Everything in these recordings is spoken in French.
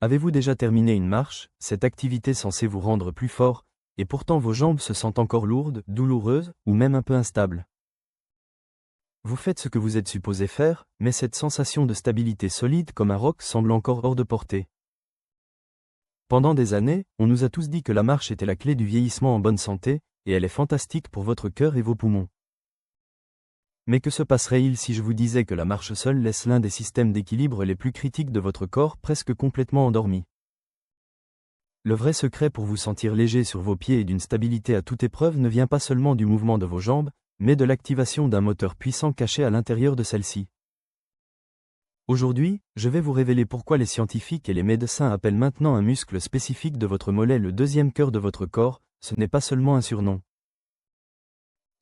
Avez-vous déjà terminé une marche, cette activité censée vous rendre plus fort, et pourtant vos jambes se sentent encore lourdes, douloureuses, ou même un peu instables? Vous faites ce que vous êtes supposé faire, mais cette sensation de stabilité solide comme un roc semble encore hors de portée. Pendant des années, on nous a tous dit que la marche était la clé du vieillissement en bonne santé, et elle est fantastique pour votre cœur et vos poumons. Mais que se passerait-il si je vous disais que la marche seule laisse l'un des systèmes d'équilibre les plus critiques de votre corps presque complètement endormi? Le vrai secret pour vous sentir léger sur vos pieds et d'une stabilité à toute épreuve ne vient pas seulement du mouvement de vos jambes, mais de l'activation d'un moteur puissant caché à l'intérieur de celle-ci. Aujourd'hui, je vais vous révéler pourquoi les scientifiques et les médecins appellent maintenant un muscle spécifique de votre mollet le deuxième cœur de votre corps. Ce n'est pas seulement un surnom.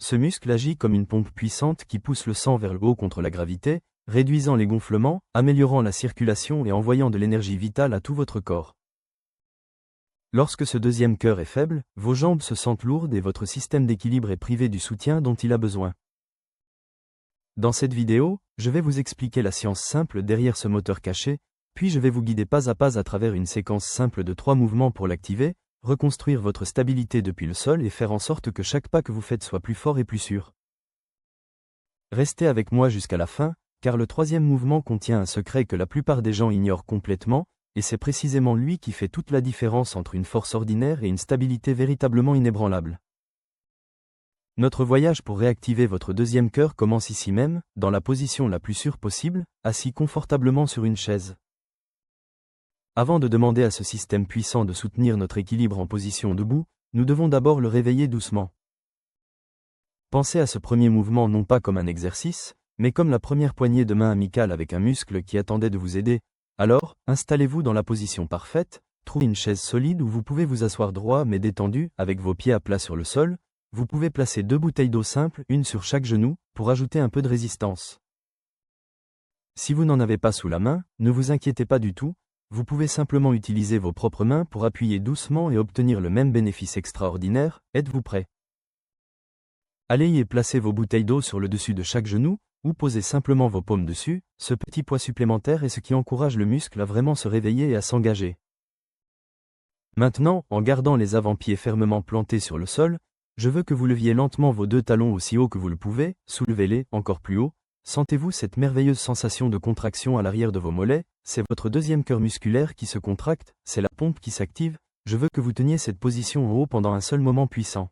Ce muscle agit comme une pompe puissante qui pousse le sang vers le haut contre la gravité, réduisant les gonflements, améliorant la circulation et envoyant de l'énergie vitale à tout votre corps. Lorsque ce deuxième cœur est faible, vos jambes se sentent lourdes et votre système d'équilibre est privé du soutien dont il a besoin. Dans cette vidéo, je vais vous expliquer la science simple derrière ce moteur caché, puis je vais vous guider pas à pas à travers une séquence simple de 3 mouvements pour l'activer, reconstruire votre stabilité depuis le sol et faire en sorte que chaque pas que vous faites soit plus fort et plus sûr. Restez avec moi jusqu'à la fin, car le troisième mouvement contient un secret que la plupart des gens ignorent complètement, et c'est précisément lui qui fait toute la différence entre une force ordinaire et une stabilité véritablement inébranlable. Notre voyage pour réactiver votre deuxième cœur commence ici même, dans la position la plus sûre possible, assis confortablement sur une chaise. Avant de demander à ce système puissant de soutenir notre équilibre en position debout, nous devons d'abord le réveiller doucement. Pensez à ce premier mouvement non pas comme un exercice, mais comme la première poignée de main amicale avec un muscle qui attendait de vous aider. Alors, installez-vous dans la position parfaite, trouvez une chaise solide où vous pouvez vous asseoir droit mais détendu, avec vos pieds à plat sur le sol. Vous pouvez placer 2 bouteilles d'eau simples, une sur chaque genou, pour ajouter un peu de résistance. Si vous n'en avez pas sous la main, ne vous inquiétez pas du tout, vous pouvez simplement utiliser vos propres mains pour appuyer doucement et obtenir le même bénéfice extraordinaire. Êtes-vous prêt? Allez et placez vos bouteilles d'eau sur le dessus de chaque genou, ou posez simplement vos paumes dessus. Ce petit poids supplémentaire est ce qui encourage le muscle à vraiment se réveiller et à s'engager. Maintenant, en gardant les avant-pieds fermement plantés sur le sol, je veux que vous leviez lentement vos 2 talons aussi haut que vous le pouvez, soulevez-les encore plus haut. Sentez-vous cette merveilleuse sensation de contraction à l'arrière de vos mollets? C'est votre deuxième cœur musculaire qui se contracte, c'est la pompe qui s'active. Je veux que vous teniez cette position en haut pendant un seul moment puissant.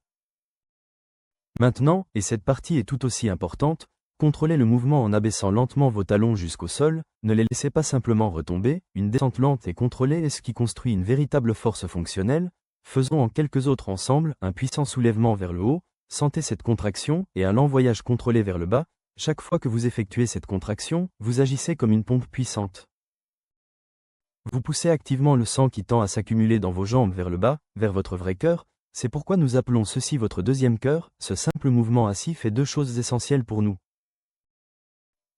Maintenant, et cette partie est tout aussi importante, contrôlez le mouvement en abaissant lentement vos talons jusqu'au sol, ne les laissez pas simplement retomber. Une descente lente et contrôlée est ce qui construit une véritable force fonctionnelle. Faisons en quelques autres ensemble un puissant soulèvement vers le haut, sentez cette contraction et un lent voyage contrôlé vers le bas. Chaque fois que vous effectuez cette contraction, vous agissez comme une pompe puissante. Vous poussez activement le sang qui tend à s'accumuler dans vos jambes vers le bas, vers votre vrai cœur. C'est pourquoi nous appelons ceci votre deuxième cœur. Ce simple mouvement assis fait 2 choses essentielles pour nous.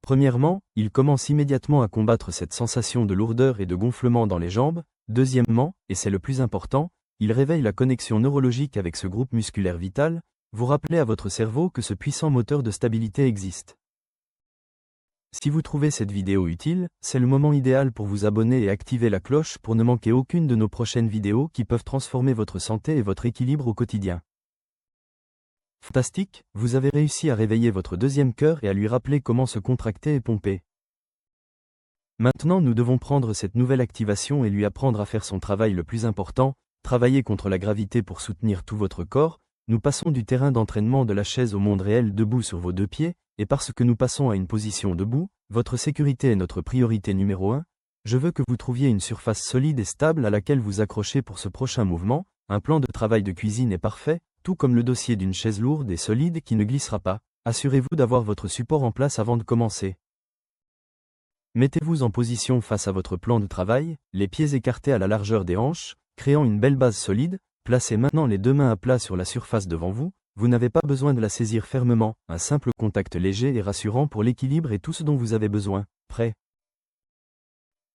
Premièrement, il commence immédiatement à combattre cette sensation de lourdeur et de gonflement dans les jambes. Deuxièmement, et c'est le plus important, il réveille la connexion neurologique avec ce groupe musculaire vital. Vous rappelez à votre cerveau que ce puissant moteur de stabilité existe. Si vous trouvez cette vidéo utile, c'est le moment idéal pour vous abonner et activer la cloche pour ne manquer aucune de nos prochaines vidéos qui peuvent transformer votre santé et votre équilibre au quotidien. Fantastique, vous avez réussi à réveiller votre deuxième cœur et à lui rappeler comment se contracter et pomper. Maintenant nous devons prendre cette nouvelle activation et lui apprendre à faire son travail le plus important, travailler contre la gravité pour soutenir tout votre corps. Nous passons du terrain d'entraînement de la chaise au monde réel debout sur vos 2 pieds, et parce que nous passons à une position debout, votre sécurité est notre priorité numéro 1. Je veux que vous trouviez une surface solide et stable à laquelle vous accrocher pour ce prochain mouvement. Un plan de travail de cuisine est parfait, tout comme le dossier d'une chaise lourde et solide qui ne glissera pas. Assurez-vous d'avoir votre support en place avant de commencer. Mettez-vous en position face à votre plan de travail, les pieds écartés à la largeur des hanches, créant une belle base solide. Placez maintenant les 2 mains à plat sur la surface devant vous. Vous n'avez pas besoin de la saisir fermement, un simple contact léger et rassurant pour l'équilibre est tout ce dont vous avez besoin. Prêt?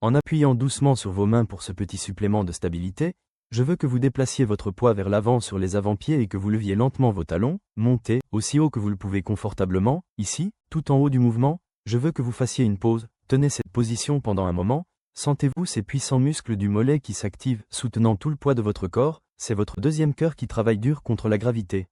En appuyant doucement sur vos mains pour ce petit supplément de stabilité, je veux que vous déplaciez votre poids vers l'avant sur les avant-pieds et que vous leviez lentement vos talons. Montez, aussi haut que vous le pouvez confortablement, ici, tout en haut du mouvement. Je veux que vous fassiez une pause, tenez cette position pendant un moment, Sentez-vous ces puissants muscles du mollet qui s'activent, soutenant tout le poids de votre corps, c'est votre deuxième cœur qui travaille dur contre la gravité.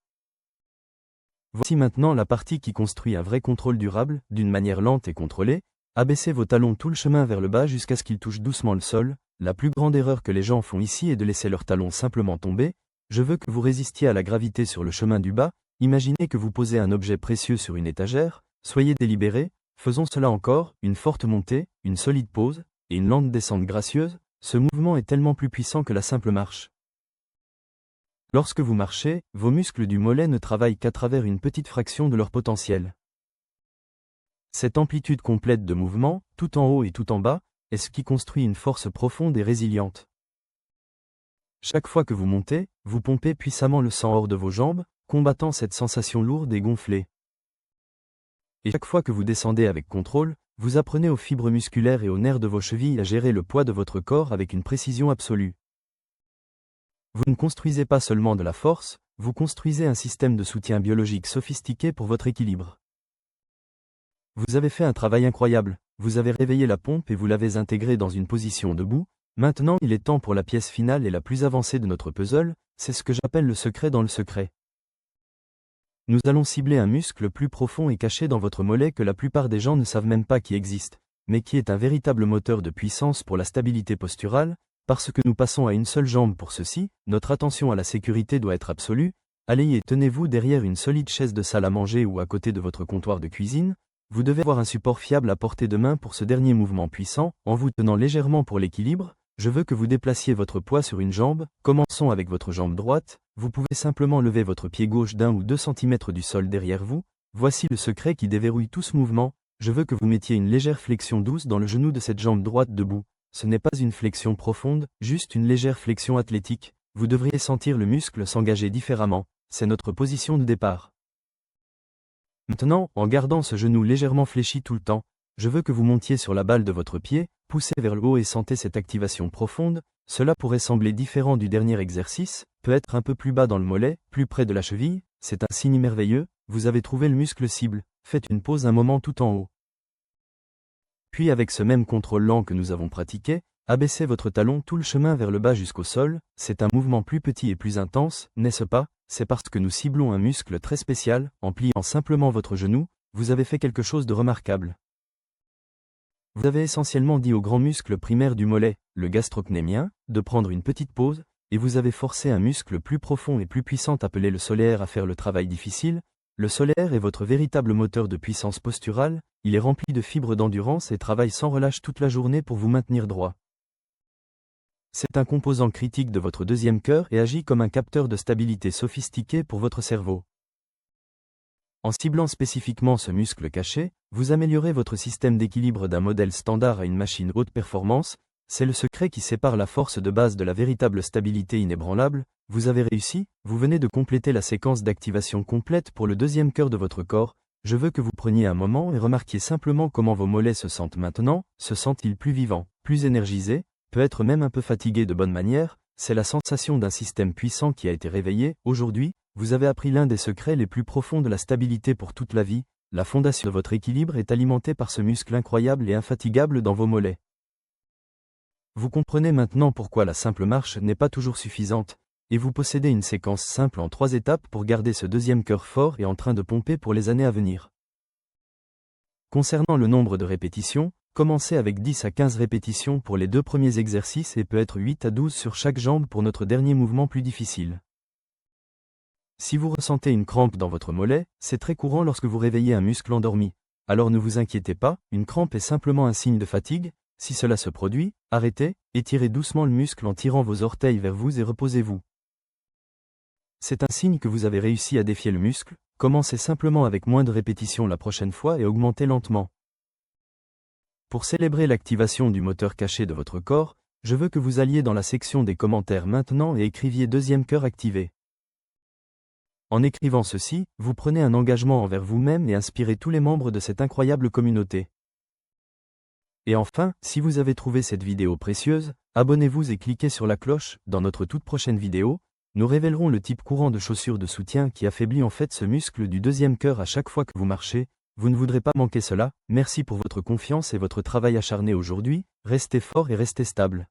Voici maintenant la partie qui construit un vrai contrôle durable, d'une manière lente et contrôlée. Abaissez vos talons tout le chemin vers le bas jusqu'à ce qu'ils touchent doucement le sol. La plus grande erreur que les gens font ici est de laisser leurs talons simplement tomber. Je veux que vous résistiez à la gravité sur le chemin du bas. Imaginez que vous posez un objet précieux sur une étagère. Soyez délibérés. Faisons cela encore, une forte montée, une solide pause, et une lente descente gracieuse. Ce mouvement est tellement plus puissant que la simple marche. Lorsque vous marchez, vos muscles du mollet ne travaillent qu'à travers une petite fraction de leur potentiel. Cette amplitude complète de mouvement, tout en haut et tout en bas, est ce qui construit une force profonde et résiliente. Chaque fois que vous montez, vous pompez puissamment le sang hors de vos jambes, combattant cette sensation lourde et gonflée. Et chaque fois que vous descendez avec contrôle, vous apprenez aux fibres musculaires et aux nerfs de vos chevilles à gérer le poids de votre corps avec une précision absolue. Vous ne construisez pas seulement de la force, vous construisez un système de soutien biologique sophistiqué pour votre équilibre. Vous avez fait un travail incroyable, vous avez réveillé la pompe et vous l'avez intégrée dans une position debout. Maintenant il est temps pour la pièce finale et la plus avancée de notre puzzle, c'est ce que j'appelle le secret dans le secret. Nous allons cibler un muscle plus profond et caché dans votre mollet que la plupart des gens ne savent même pas qui existe, mais qui est un véritable moteur de puissance pour la stabilité posturale. Parce que nous passons à une seule jambe pour ceci, notre attention à la sécurité doit être absolue. Allez et tenez-vous derrière une solide chaise de salle à manger ou à côté de votre comptoir de cuisine. Vous devez avoir un support fiable à portée de main pour ce dernier mouvement puissant. En vous tenant légèrement pour l'équilibre, je veux que vous déplaciez votre poids sur une jambe. Commençons avec votre jambe droite. Vous pouvez simplement lever votre pied gauche d'1 ou 2 cm du sol derrière vous. Voici le secret qui déverrouille tout ce mouvement. Je veux que vous mettiez une légère flexion douce dans le genou de cette jambe droite debout. Ce n'est pas une flexion profonde, juste une légère flexion athlétique. Vous devriez sentir le muscle s'engager différemment. C'est notre position de départ. Maintenant, en gardant ce genou légèrement fléchi tout le temps, je veux que vous montiez sur la balle de votre pied, poussez vers le haut et sentez cette activation profonde. Cela pourrait sembler différent du dernier exercice, peut être un peu plus bas dans le mollet, plus près de la cheville. C'est un signe merveilleux, vous avez trouvé le muscle cible. Faites une pause un moment tout en haut. Puis avec ce même contrôle lent que nous avons pratiqué, abaissez votre talon tout le chemin vers le bas jusqu'au sol. C'est un mouvement plus petit et plus intense, n'est-ce pas? C'est parce que nous ciblons un muscle très spécial. En pliant simplement votre genou, vous avez fait quelque chose de remarquable. Vous avez essentiellement dit au grand muscle primaire du mollet, le gastrocnémien, de prendre une petite pause, et vous avez forcé un muscle plus profond et plus puissant appelé le solaire à faire le travail difficile. Le solaire est votre véritable moteur de puissance posturale. Il est rempli de fibres d'endurance et travaille sans relâche toute la journée pour vous maintenir droit. C'est un composant critique de votre deuxième cœur et agit comme un capteur de stabilité sophistiqué pour votre cerveau. En ciblant spécifiquement ce muscle caché, vous améliorez votre système d'équilibre d'un modèle standard à une machine haute performance. C'est le secret qui sépare la force de base de la véritable stabilité inébranlable. Vous avez réussi, vous venez de compléter la séquence d'activation complète pour le deuxième cœur de votre corps. Je veux que vous preniez un moment et remarquiez simplement comment vos mollets se sentent maintenant. Se sentent-ils plus vivants, plus énergisés, peut-être même un peu fatigués de bonne manière? C'est la sensation d'un système puissant qui a été réveillé. Aujourd'hui, vous avez appris l'un des secrets les plus profonds de la stabilité pour toute la vie. La fondation de votre équilibre est alimentée par ce muscle incroyable et infatigable dans vos mollets. Vous comprenez maintenant pourquoi la simple marche n'est pas toujours suffisante, et vous possédez une séquence simple en 3 étapes pour garder ce deuxième cœur fort et en train de pomper pour les années à venir. Concernant le nombre de répétitions, commencez avec 10 à 15 répétitions pour les 2 premiers exercices et peut être 8 à 12 sur chaque jambe pour notre dernier mouvement plus difficile. Si vous ressentez une crampe dans votre mollet, c'est très courant lorsque vous réveillez un muscle endormi. Alors ne vous inquiétez pas, une crampe est simplement un signe de fatigue. Si cela se produit, arrêtez, étirez doucement le muscle en tirant vos orteils vers vous et reposez-vous. C'est un signe que vous avez réussi à défier le muscle. Commencez simplement avec moins de répétitions la prochaine fois et augmentez lentement. Pour célébrer l'activation du moteur caché de votre corps, je veux que vous alliez dans la section des commentaires maintenant et écriviez deuxième cœur activé. En écrivant ceci, vous prenez un engagement envers vous-même et inspirez tous les membres de cette incroyable communauté. Et enfin, si vous avez trouvé cette vidéo précieuse, abonnez-vous et cliquez sur la cloche. Dans notre toute prochaine vidéo, nous révélerons le type courant de chaussures de soutien qui affaiblit en fait ce muscle du deuxième cœur à chaque fois que vous marchez. Vous ne voudrez pas manquer cela. Merci pour votre confiance et votre travail acharné aujourd'hui. Restez fort et restez stable.